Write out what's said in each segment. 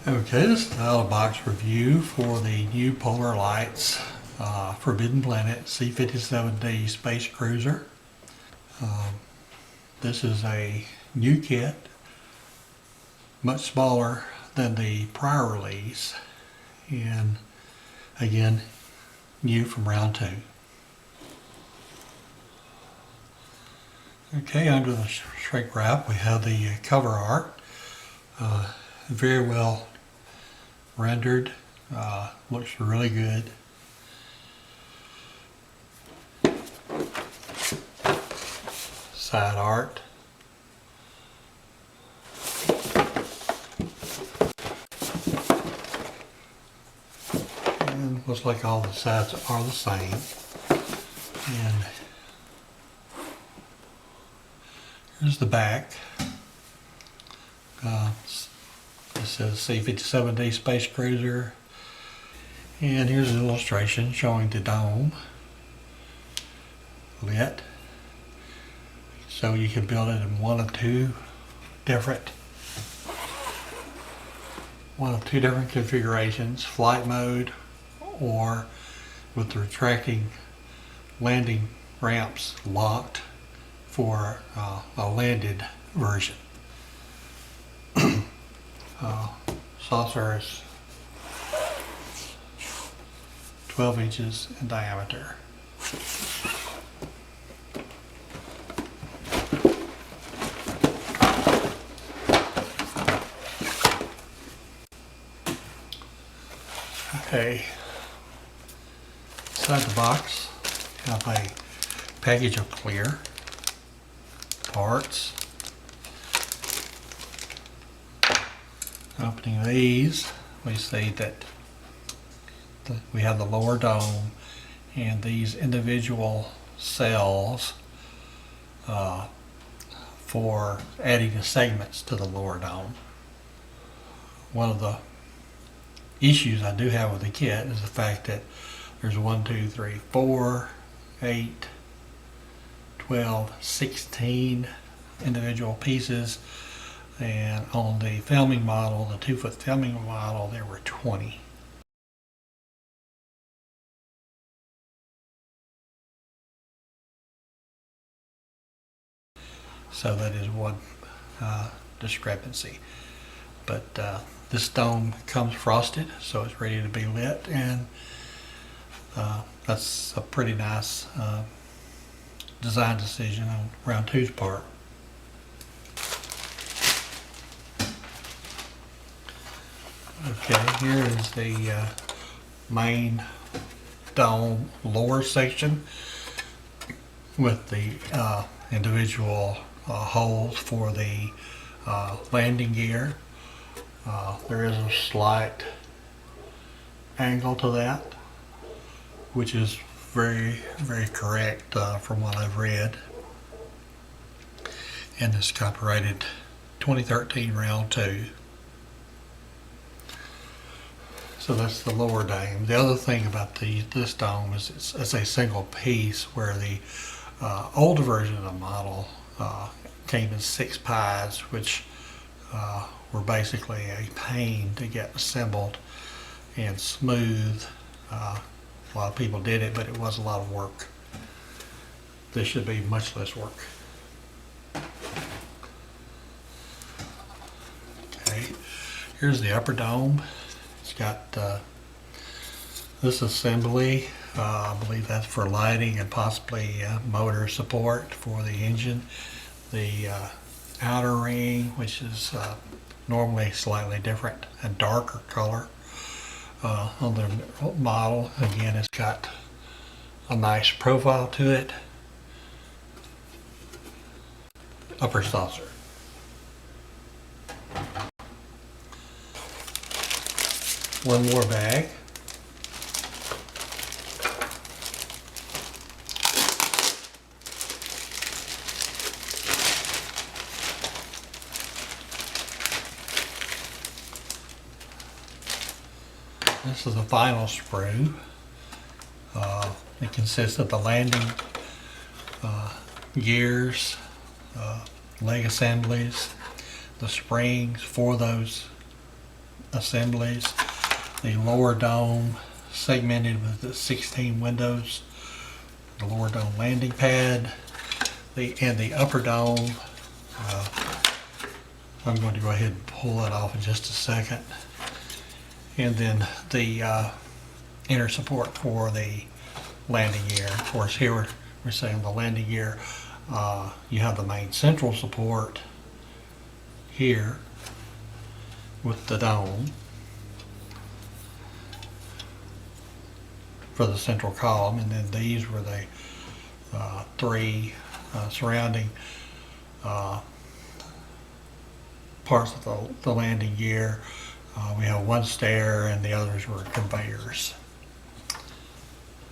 Okay, this is an out-of-box review for the new Polar Lights Forbidden Planet C-57D Space Cruiser. This is a new kit, much smaller than the prior release, and again, new from round 2. Okay, under the shrink wrap we have the cover art. Very well rendered, looks really good. Side art. And looks like all the sides are the same. And here's the back. This says C-57D Space Cruiser. And here's an illustration showing the dome lit. So you can build it in one of two different configurations, flight mode or with the retracting landing ramps locked for a landed version. Saucer is 12 inches in diameter. Okay, inside the box we have a package of clear parts. Opening these, we see that we have the lower dome and these individual cells for adding the segments to the lower dome. One of the issues I do have with the kit is the fact that there's 1, 2, 3, 4, 8, 12, 16 individual pieces, and on the filming model, the 2-foot filming model, there were 20. So that is one discrepancy. But this dome comes frosted, so it's ready to be lit, and that's a pretty nice design decision on round 2's part. Okay, here is the main dome lower section with the individual holes for the landing gear. There is a slight angle to that, which is very correct from what I've read. And it's copyrighted 2013 round 2. So that's the lower dome. The other thing about this dome is it's a single piece, where the older version of the model came in 6 pies, which were basically a pain to get assembled and smooth. A lot of people did it, but it was a lot of work. This should be much less work. Okay, here's the upper dome. It's got this assembly. I believe that's for lighting and possibly motor support for the engine. The outer ring, which is normally slightly different and darker color on the model. Again, it's got a nice profile to it. Upper saucer. One more bag. This is the final sprue. It consists of the landing gears, leg assemblies, the springs for those assemblies. The lower dome segmented with the 16 windows, the lower dome landing pad, and the upper dome. I'm going to go ahead and pull that off in just a second. And then the inner support for the landing gear. Of course, here we're saying the landing gear, you have the main central support here with the dome for the central column, and then these were the three surrounding parts of the landing gear. We have one stair and the others were conveyors.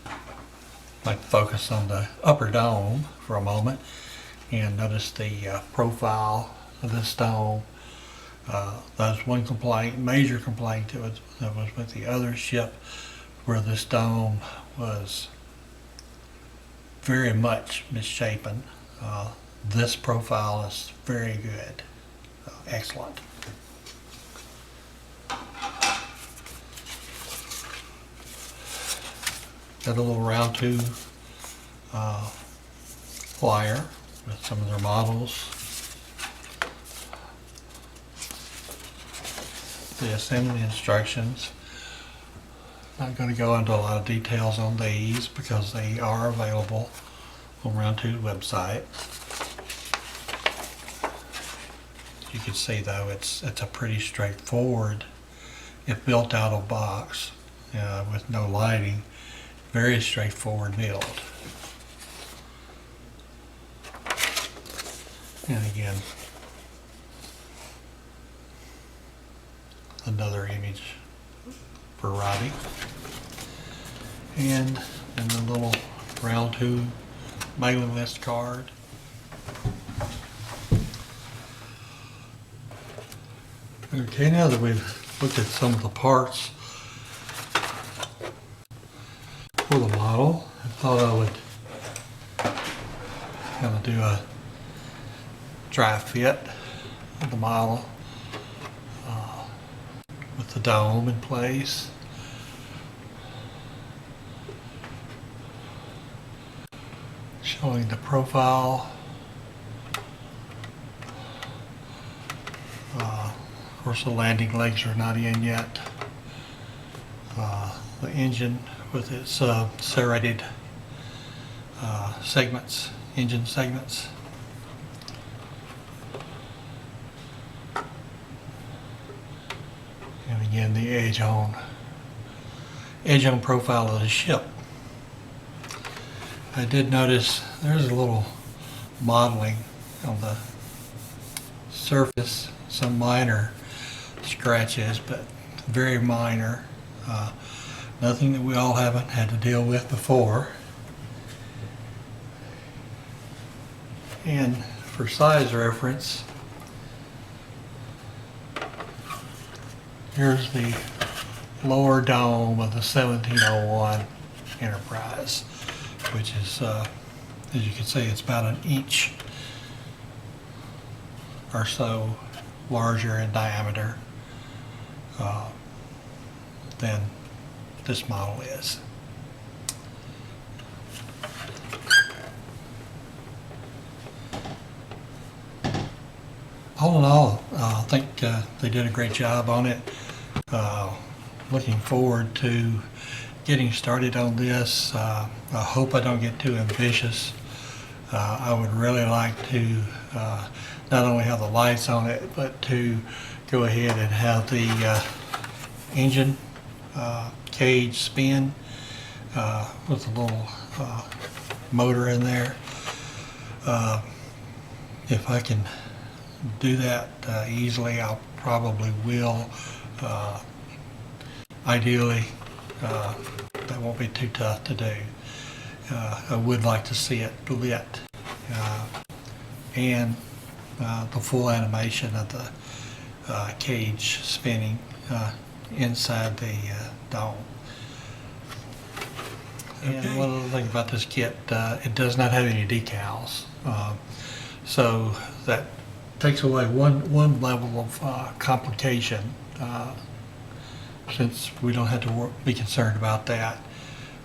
I'd like to focus on the upper dome for a moment and notice the profile of this dome. That was one complaint, major complaint that was with the other ship, where this dome was very much misshapen. This profile is very good, excellent. Got a little round tube plier with some of their models. The assembly instructions. Not going to go into a lot of details on these because they are available on Round 2's website. You can see though it's a pretty straightforward, if built out of box with no lighting, very straightforward build. And again, another image for Robbie. And a little Round 2 mailing list card. Okay, now that we've looked at some of the parts for the model, I thought I would kind of do a dry fit of the model with the dome in place. Showing the profile. Of course, the landing legs are not in yet. The engine with its serrated segments, engine segments. And again, the edge-on profile of the ship. I did notice there's a little modeling on the surface, some minor scratches, but very minor. Nothing that we all haven't had to deal with before. And for size reference, here's the lower dome of the 1701 Enterprise, which is, as you can see, it's about an inch or so larger in diameter than this model is. All in all, I think they did a great job on it. Looking forward to getting started on this. I hope I don't get too ambitious. I would really like to not only have the lights on it, but to go ahead and have the engine cage spin with a little motor in there. If I can do that easily, I probably will. Ideally, that won't be too tough to do. I would like to see it lit and the full animation of the cage spinning inside the dome. Okay. And one other thing about this kit, it does not have any decals, so that takes away one level of complication since we don't have to be concerned about that.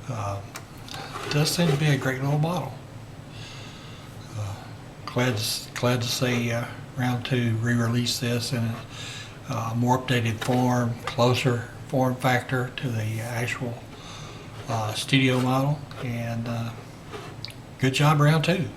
It does seem to be a great little model. Glad to see Round 2 re-release this in a more updated form, closer form factor to the actual studio model, and good job Round 2.